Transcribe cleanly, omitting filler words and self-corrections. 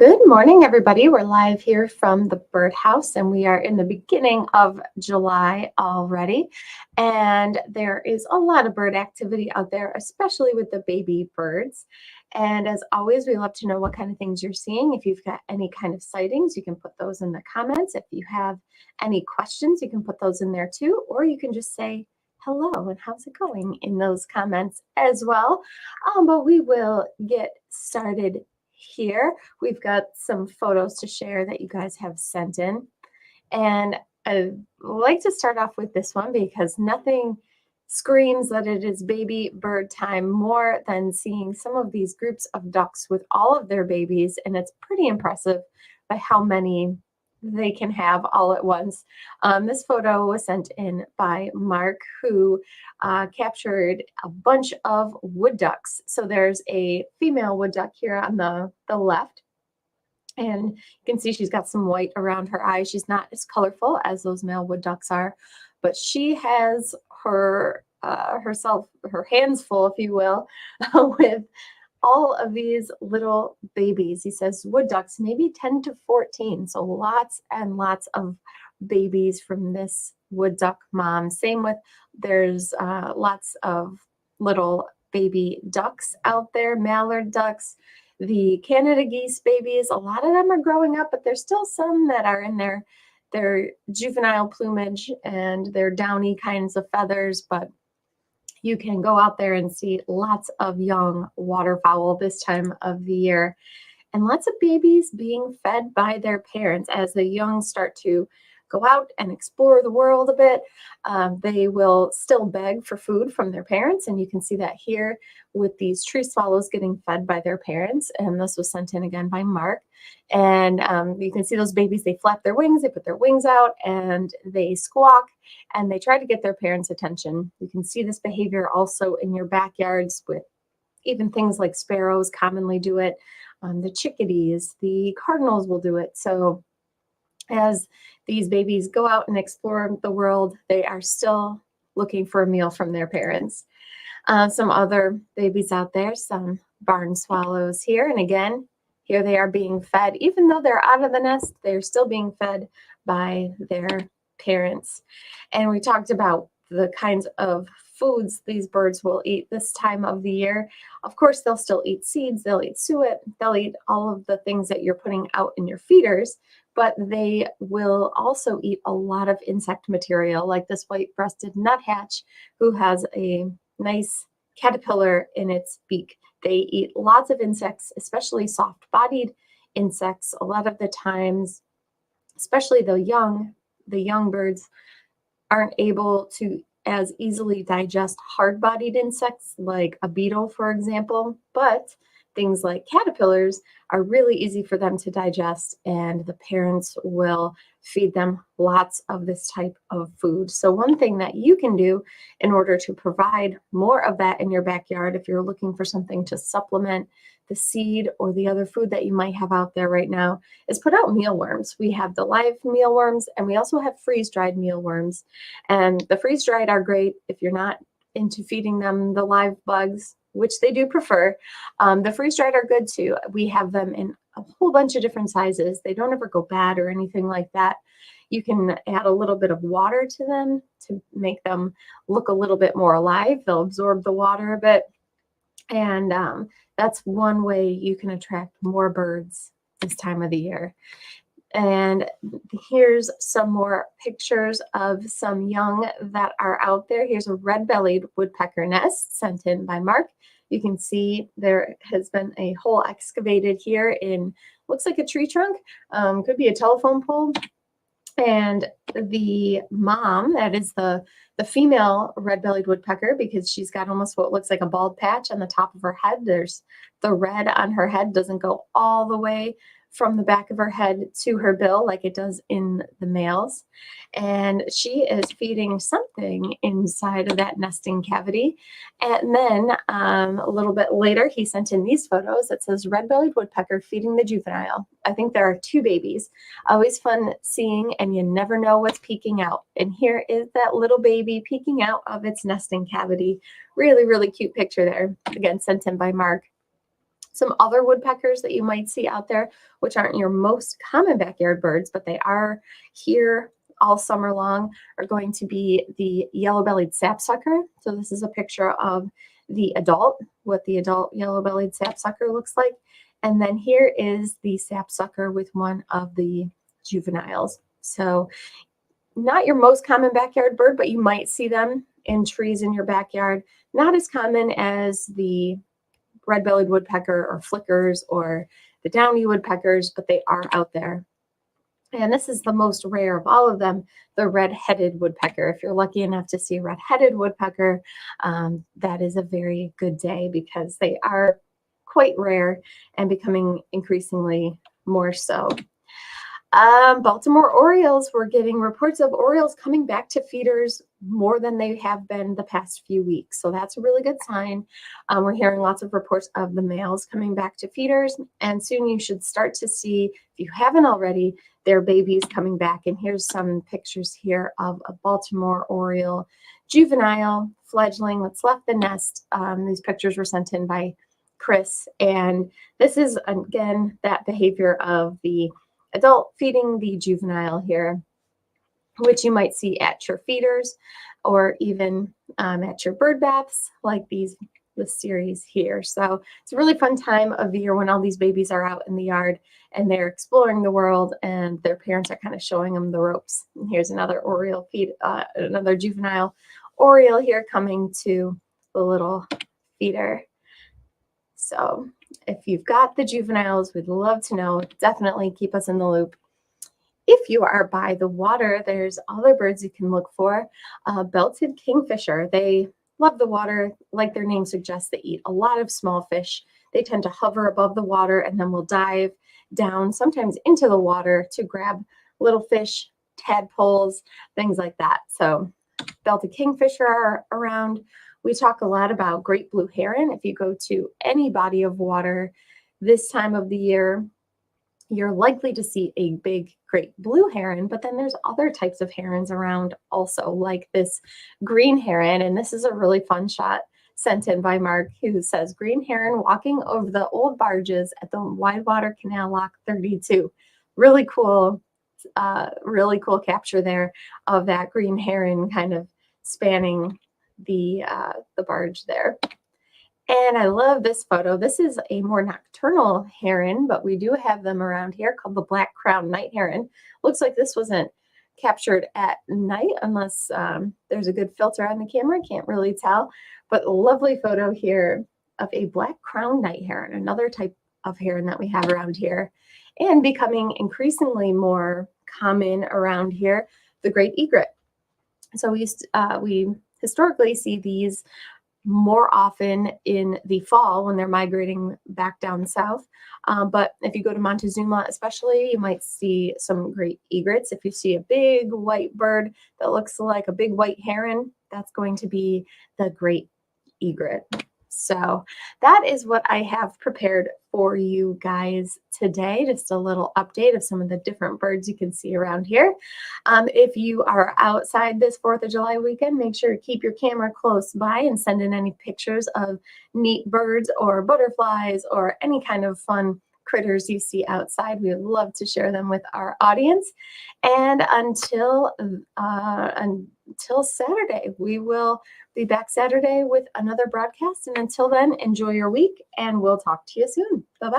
Good morning, everybody. We're live here from the birdhouse, and we are in the beginning of July already. And there is a lot of bird activity out there, especially with the baby birds. And as always, we love to know what kind of things you're seeing. If you've got any kind of sightings, you can put those in the comments. If you have any questions, you can put those in there too, or you can just say hello and how's it going in those comments as well. But we will get started here. We've got some photos to share that you guys have sent in. And I'd like to start off with this one because nothing screams that it is baby bird time more than seeing some of these groups of ducks with all of their babies. And it's pretty impressive by how many they can have all at once. This photo was sent in by Mark, who captured a bunch of wood ducks. So there's a female wood duck here on the left. And you can see she's got some white around her eyes. She's not as colorful as those male wood ducks are, but she has her hands full, if you will, with all of these little babies. He says wood ducks, maybe 10 to 14. So lots and lots of babies from this wood duck mom. Same with there's lots of little baby ducks out there, mallard ducks, the Canada geese babies. A lot of them are growing up, but there's still some that are in their juvenile plumage and their downy kinds of feathers, but you can go out there and see lots of young waterfowl this time of the year, and lots of babies being fed by their parents. As the young start to go out and explore the world a bit, they will still beg for food from their parents, and you can see that here with these tree swallows getting fed by their parents. And this was sent in again by Mark. And you can see those babies, they flap their wings, they put their wings out, and they squawk, and they try to get their parents' attention. You can see this behavior also in your backyards with even things like sparrows commonly do it. The chickadees, the cardinals will do it. So as these babies go out and explore the world, they are still looking for a meal from their parents. Some other babies out there, some barn swallows here. And again, here they are being fed. Even though they're out of the nest, they're still being fed by their parents. And we talked about the kinds of foods these birds will eat this time of the year. Of course, they'll still eat seeds, they'll eat suet, they'll eat all of the things that you're putting out in your feeders, but they will also eat a lot of insect material, like this white-breasted nuthatch, who has a nice caterpillar in its beak. They eat lots of insects, especially soft-bodied insects. A lot of the times, especially the young birds aren't able to as easily digest hard-bodied insects like a beetle, for example, but things like caterpillars are really easy for them to digest, and the parents will feed them lots of this type of food. So one thing that you can do in order to provide more of that in your backyard, if you're looking for something to supplement the seed or the other food that you might have out there right now, is put out mealworms. We have the live mealworms, and we also have freeze-dried mealworms. And the freeze-dried are great if you're not into feeding them the live bugs, which they do prefer. The freeze-dried are good too. We have them in a whole bunch of different sizes. They don't ever go bad or anything like that. You can add a little bit of water to them to make them look a little bit more alive. They'll absorb the water a bit. And that's one way you can attract more birds this time of the year. And here's some more pictures of some young that are out there. Here's a red-bellied woodpecker nest sent in by Mark. You can see there has been a hole excavated here in, looks like a tree trunk, could be a telephone pole. And the mom, that is the female red-bellied woodpecker, because she's got almost what looks like a bald patch on the top of her head. There's the red on her head doesn't go all the way from the back of her head to her bill like it does in the males. And she is feeding something inside of that nesting cavity. And then a little bit later, he sent in these photos that says red-bellied woodpecker feeding the juvenile. I think there are two babies. Always fun seeing, and you never know what's peeking out. And here is that little baby peeking out of its nesting cavity. Really, really cute picture there. Again, sent in by Mark. Some other woodpeckers that you might see out there, which aren't your most common backyard birds, but they are here all summer long, are going to be the yellow-bellied sapsucker. So this is a picture of the adult, what the adult yellow-bellied sapsucker looks like. And then here is the sapsucker with one of the juveniles. So not your most common backyard bird, but you might see them in trees in your backyard. Not as common as the red-bellied woodpecker or flickers or the downy woodpeckers, but they are out there. And this is the most rare of all of them, the red-headed woodpecker. If you're lucky enough to see a red-headed woodpecker, that is a very good day because they are quite rare and becoming increasingly more so. Baltimore Orioles, we're getting reports of Orioles coming back to feeders more than they have been the past few weeks. So that's a really good sign. We're hearing lots of reports of the males coming back to feeders, and soon you should start to see, if you haven't already, their babies coming back. And here's some pictures here of a Baltimore Oriole juvenile fledgling that's left the nest. These pictures were sent in by Chris, and this is, again, that behavior of the adult feeding the juvenile here, which you might see at your feeders or even at your bird baths like this series here. So it's a really fun time of year when all these babies are out in the yard and they're exploring the world and their parents are kind of showing them the ropes. And here's another Oriole another juvenile Oriole here coming to the little feeder. So if you've got the juveniles, we'd love to know. Definitely keep us in the loop. If you are by the water, there's other birds you can look for. Belted kingfisher. They love the water. Like their name suggests, they eat a lot of small fish. They tend to hover above the water and then will dive down, sometimes into the water, to grab little fish, tadpoles, things like that. So belted kingfisher are around. We talk a lot about great blue heron. If you go to any body of water this time of the year, you're likely to see a big great blue heron, but then there's other types of herons around also, like this green heron. And this is a really fun shot sent in by Mark, who says, green heron walking over the old barges at the Widewater Canal Lock 32. Really cool capture there of that green heron kind of spanning the barge there. And I love this photo. This is a more nocturnal heron, but we do have them around here, called the black-crowned night heron. Looks like this wasn't captured at night unless there's a good filter on the camera. Can't really tell, but a lovely photo here of a black-crowned night heron, another type of heron that we have around here, and becoming increasingly more common around here, the great egret. So we historically see these more often in the fall when they're migrating back down south. But if you go to Montezuma especially, you might see some great egrets. If you see a big white bird that looks like a big white heron, that's going to be the great egret. So that is what I have prepared for you guys today. Just a little update of some of the different birds you can see around here. If you are outside this 4th of July weekend, make sure to keep your camera close by and send in any pictures of neat birds or butterflies or any kind of fun critters you see outside. We would love to share them with our audience. And until Saturday, we will be back Saturday with another broadcast. And until then, enjoy your week, and we'll talk to you soon. Bye-bye.